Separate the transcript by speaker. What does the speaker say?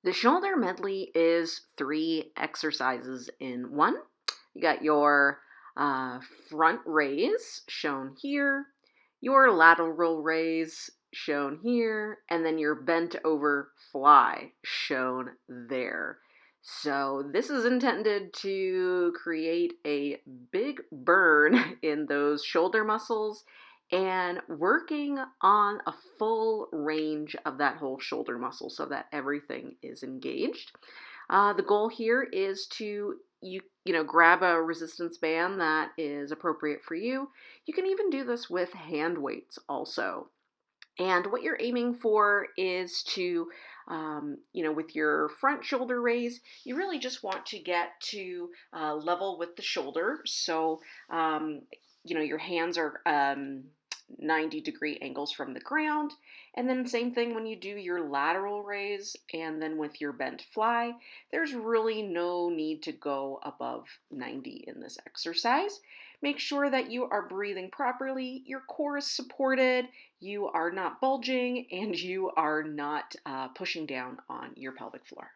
Speaker 1: The shoulder medley is 3 exercises in one. You got your front raise shown here, your lateral raise shown here, and then your bent over fly shown there. So this is intended to create a big burn in those shoulder muscles and working on a full range of that whole shoulder muscle so that everything is engaged. The goal here is to grab a resistance band that is appropriate for you. You can even do this with hand weights also. And what you're aiming for is to, with your front shoulder raise, you really just want to get to level with the shoulder. So, your hands are 90-degree angles from the ground. And then same thing when you do your lateral raise and then with your bent fly, there's really no need to go above 90 in this exercise. Make sure that you are breathing properly, your core is supported, you are not bulging, and you are not pushing down on your pelvic floor.